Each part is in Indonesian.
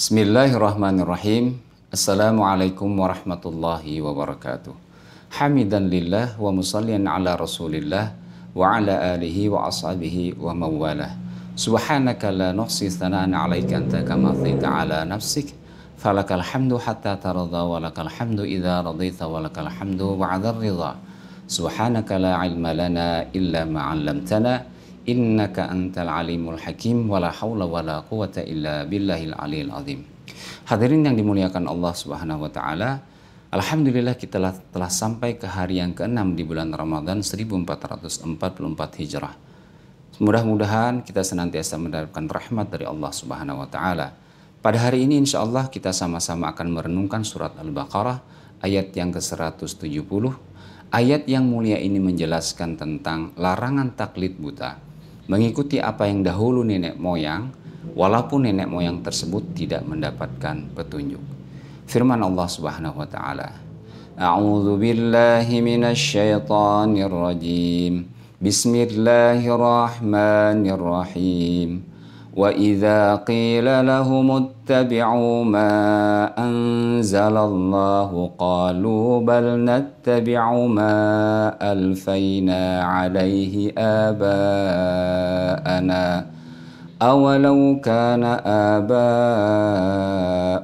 Bismillahirrahmanirrahim. Assalamualaikum warahmatullahi wabarakatuh. Hamidan lillah wa musallian ala rasulillah wa ala alihi wa ashabihi wa mawalah. Subhanaka la nuhsi thana'an alaika anta kama thaita ala nafsik. Falakal hamdu hatta tarada wa lakal hamdu idha radita wa lakal hamdu ba'da ridha. Subhanaka la ilma lana illa ma'allamtana. Innaka antal alimul hakim wala hawla wala quwata illa billahil aliyil azim. Hadirin yang dimuliakan Allah Subhanahu wa taala, alhamdulillah kita telah sampai ke hari yang ke-6 di bulan Ramadan 1444 Hijrah. Mudah-mudahan kita senantiasa mendapatkan rahmat dari Allah Subhanahu wa taala. Pada hari ini insya Allah kita sama-sama akan merenungkan surat Al-Baqarah ayat yang ke-170. Ayat yang mulia ini menjelaskan tentang larangan taklid buta, mengikuti apa yang dahulu nenek moyang, walaupun nenek moyang tersebut tidak mendapatkan petunjuk. Firman Allah Subhanahu wa taala, A'udzu billahi minasy syaithanir rajim. Bismillahirrahmanirrahim. Wa idza qila lahum ittabi'u ma anzalallahu qalu bal nattabi'u ma alfayna 'alaihi aba'ana awalau kana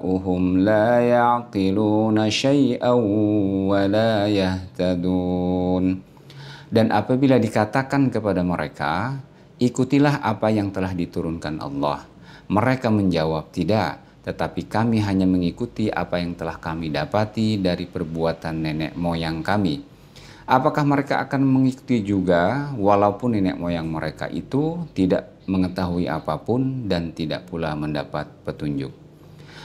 aba'uhum la ya'qiluna syai'an wa la yahtadun. Dan apabila dikatakan kepada mereka, ikutilah apa yang telah diturunkan Allah, mereka menjawab, tidak, tetapi kami hanya mengikuti apa yang telah kami dapati dari perbuatan nenek moyang kami. Apakah mereka akan mengikuti juga walaupun nenek moyang mereka itu tidak mengetahui apapun dan tidak pula mendapat petunjuk?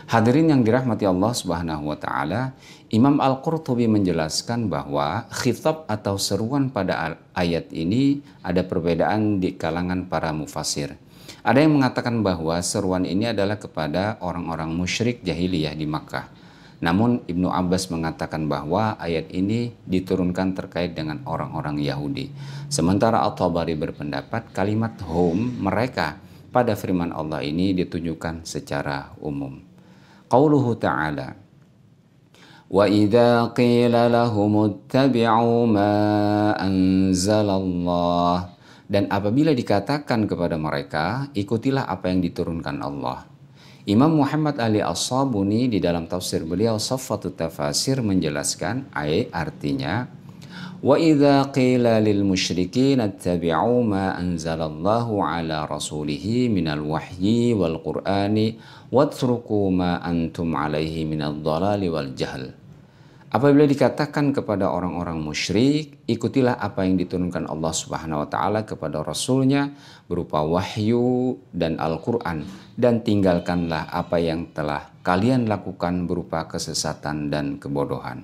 Hadirin yang dirahmati Allah Subhanahu wa taala, Imam Al-Qurtubi menjelaskan bahwa khitab atau seruan pada ayat ini ada perbedaan di kalangan para mufassir. Ada yang mengatakan bahwa seruan ini adalah kepada orang-orang musyrik jahiliyah di Makkah. Namun Ibnu Abbas mengatakan bahwa ayat ini diturunkan terkait dengan orang-orang Yahudi. Sementara At-Tabari berpendapat kalimat hum, mereka, pada firman Allah ini ditujukan secara umum. Qauluhu ta'ala, wa idza qila lahum ittabi'u ma anzalallah, dan apabila dikatakan kepada mereka, ikutilah apa yang diturunkan Allah. Imam Muhammad Ali As-Sabuni di dalam tafsir beliau Saffatut Tafasir menjelaskan, artinya wa idza qila lil musyrikin ittabi'u ma anzalallahu ala rasulihi minal wahyi wal qur'ani watruku ma antum alaihi minadh dhalali wal jahl. Apabila dikatakan kepada orang-orang musyrik, ikutilah apa yang diturunkan Allah Subhanahu wa taala kepada rasulnya berupa wahyu dan Al-Qur'an, dan tinggalkanlah apa yang telah kalian lakukan berupa kesesatan dan kebodohan.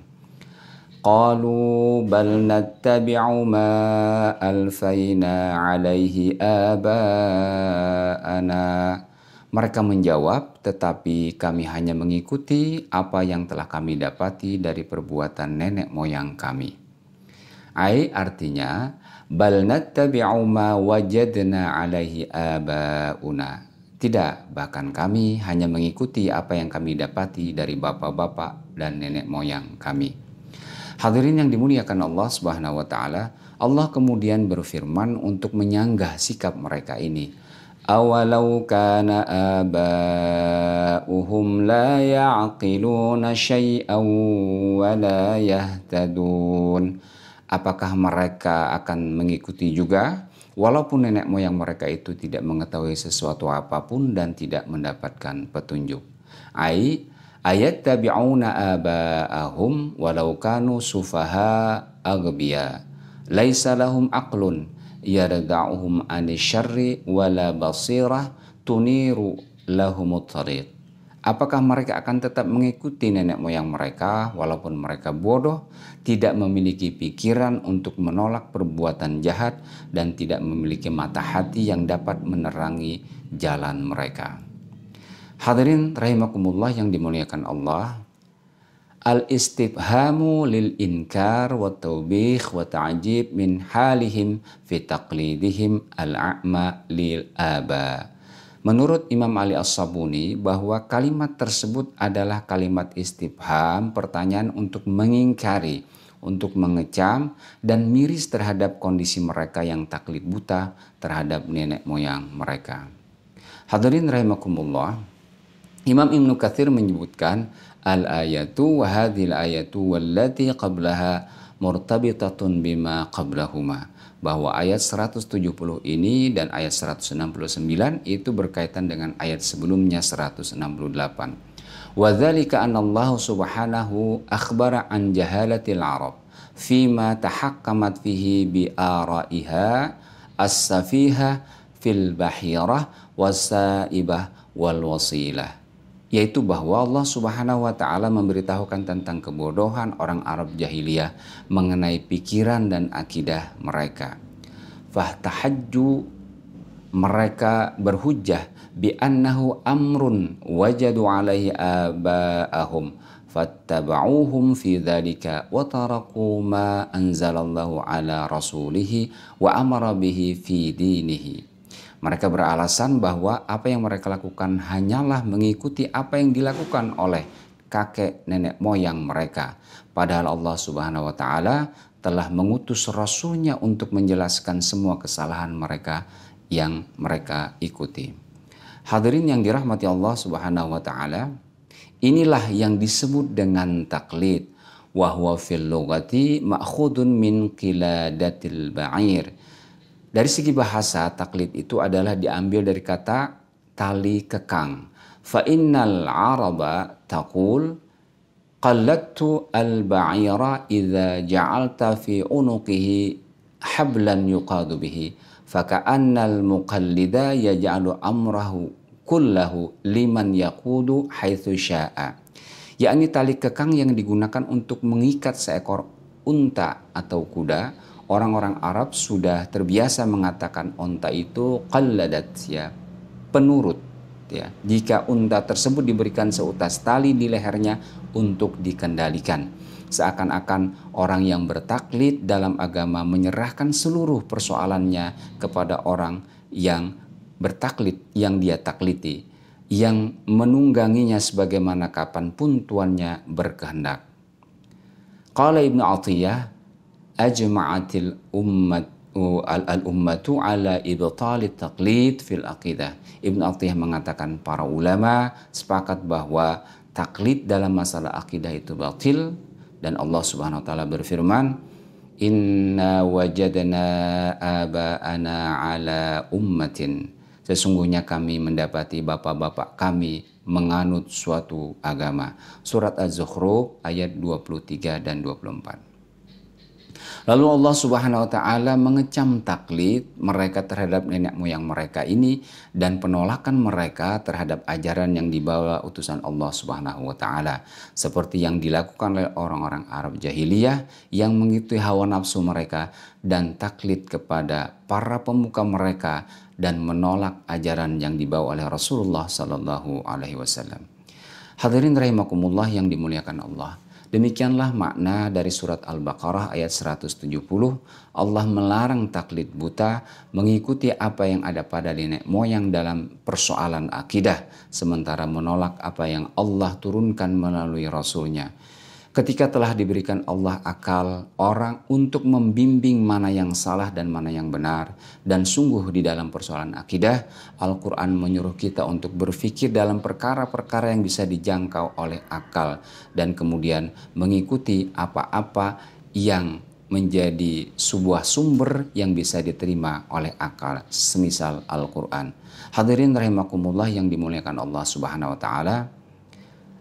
Qalu bal nattabi'u ma alfayna 'alaihi aba'ana. Mereka menjawab, tetapi kami hanya mengikuti apa yang telah kami dapati dari perbuatan nenek moyang kami. Artinya, bal nattabi'u ma wajadna 'alaihi aba'una. Tidak, bahkan kami hanya mengikuti apa yang kami dapati dari bapak-bapak dan nenek moyang kami. Hadirin yang dimuliakan Allah Subhanahu wa taala, Allah kemudian berfirman untuk menyanggah sikap mereka ini. Awalau kana aba'uhum la ya'qiluna syai'an wa la yahtadun. Apakah mereka akan mengikuti juga walaupun nenek moyang mereka itu tidak mengetahui sesuatu apapun dan tidak mendapatkan petunjuk? Ayat tabi'una aba'ahum walau kanu sufaha aghbiya laisa lahum aqlun yarda'uhum anisyarri wala basirah tuniru lahumut tariq. Apakah mereka akan tetap mengikuti nenek moyang mereka walaupun mereka bodoh, tidak memiliki pikiran untuk menolak perbuatan jahat, dan tidak memiliki mata hati yang dapat menerangi jalan mereka? Hadirin rahimakumullah yang dimuliakan Allah, al-istifhamu lil inkar wa taubih wa ta'jib min halihim fi taqlidihim al-a'ma lil aba. Menurut Imam Ali As-Sabuni bahwa kalimat tersebut adalah kalimat istifham, pertanyaan untuk mengingkari, untuk mengecam dan miris terhadap kondisi mereka yang taklid buta terhadap nenek moyang mereka. Hadirin rahimakumullah, Imam Ibnu Katsir menyebutkan al-ayatu wa hadhil ayatu wallati qablaha murtabitatun bima qablahuma, bahwa ayat 170 ini dan ayat 169 itu berkaitan dengan ayat sebelumnya 168. Wa dzalika anna Allah subhanahu akhbara an jahalatil Arab fima tahaqqamat fihi bi araiha as-safihah fil bahirah wasaibah wal wasilah, yaitu bahwa Allah Subhanahu wa taala memberitahukan tentang kebodohan orang Arab jahiliyah mengenai pikiran dan akidah mereka. Fahtahajju, mereka berhujjah bi annahu amrun wajadu alaihi aba'ahum fattaba'uhum fi dzalika wa taraku ma anzalallahu ala rasulihi wa amara bihi fi dinihi. Mereka beralasan bahwa apa yang mereka lakukan hanyalah mengikuti apa yang dilakukan oleh kakek nenek moyang mereka. Padahal Allah Subhanahu wa taala telah mengutus Rasulnya untuk menjelaskan semua kesalahan mereka yang mereka ikuti. Hadirin yang dirahmati Allah Subhanahu wa taala, inilah yang disebut dengan taklid. Wa huwa fil lughati ma'khudun min qiladatil ba'ir. Dari segi bahasa, taklid itu adalah diambil dari kata tali kekang. Fa innal araba taqul qalladtu al-ba'ira idza ja'alta fi unuqihi hablan yuqadu bihi faka'anna al-muqallida yaj'alu amrahu kullahu liman yaqudu haitsu sya'a. Yakni tali kekang yang digunakan untuk mengikat seekor unta atau kuda. Orang-orang Arab sudah terbiasa mengatakan unta itu qalladat, ya, penurut, ya. Jika unta tersebut diberikan seutas tali di lehernya untuk dikendalikan, seakan-akan orang yang bertaklid dalam agama menyerahkan seluruh persoalannya kepada orang yang bertaklid, yang dia takliti, yang menungganginya sebagaimana kapanpun tuannya berkehendak. Qala Ibnu Athiyah, ajma'atil al-ummatu ala ibtali taqlid fil aqidah. Ibnu Athiyah mengatakan para ulama sepakat bahwa taklid dalam masalah akidah itu batil, dan Allah Subhanahu wa taala berfirman, inna wajadna aba'ana ala ummatin, sesungguhnya kami mendapati bapak-bapak kami menganut suatu agama. Surat Az-Zukhruf ayat 23 dan 24. Lalu Allah Subhanahu wa taala mengecam taklid mereka terhadap nenek moyang mereka ini dan penolakan mereka terhadap ajaran yang dibawa utusan Allah Subhanahu wa taala, seperti yang dilakukan oleh orang-orang Arab jahiliyah yang mengikuti hawa nafsu mereka dan taklid kepada para pemuka mereka dan menolak ajaran yang dibawa oleh Rasulullah sallallahu alaihi wasallam. Hadirin rahimakumullah yang dimuliakan Allah. Demikianlah makna dari surat Al-Baqarah ayat 170. Allah melarang taklid buta, mengikuti apa yang ada pada nenek moyang dalam persoalan akidah, sementara menolak apa yang Allah turunkan melalui Rasulnya. Ketika telah diberikan Allah akal orang untuk membimbing mana yang salah dan mana yang benar, dan sungguh di dalam persoalan akidah, Al-Quran menyuruh kita untuk berpikir dalam perkara-perkara yang bisa dijangkau oleh akal, dan kemudian mengikuti apa-apa yang menjadi sebuah sumber yang bisa diterima oleh akal, semisal Al-Quran. Hadirin rahimakumullah yang dimuliakan Allah Subhanahu wa taala.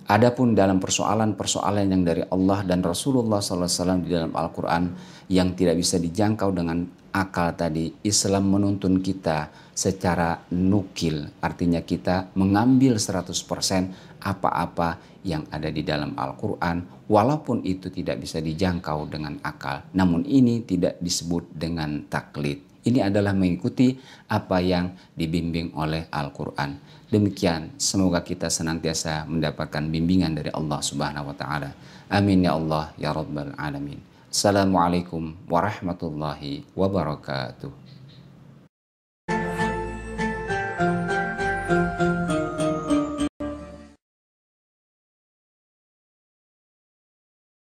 Adapun dalam persoalan-persoalan yang dari Allah dan Rasulullah SAW di dalam Al-Quran yang tidak bisa dijangkau dengan akal tadi, Islam menuntun kita secara nukil. Artinya kita mengambil 100% apa-apa yang ada di dalam Al-Quran, walaupun itu tidak bisa dijangkau dengan akal. Namun ini tidak disebut dengan taklid. Ini adalah mengikuti apa yang dibimbing oleh Al-Quran. Demikian, semoga kita senantiasa mendapatkan bimbingan dari Allah Subhanahu wa taala. Amin ya Allah ya rabbal alamin. Assalamualaikum warahmatullahi wabarakatuh. Thank you.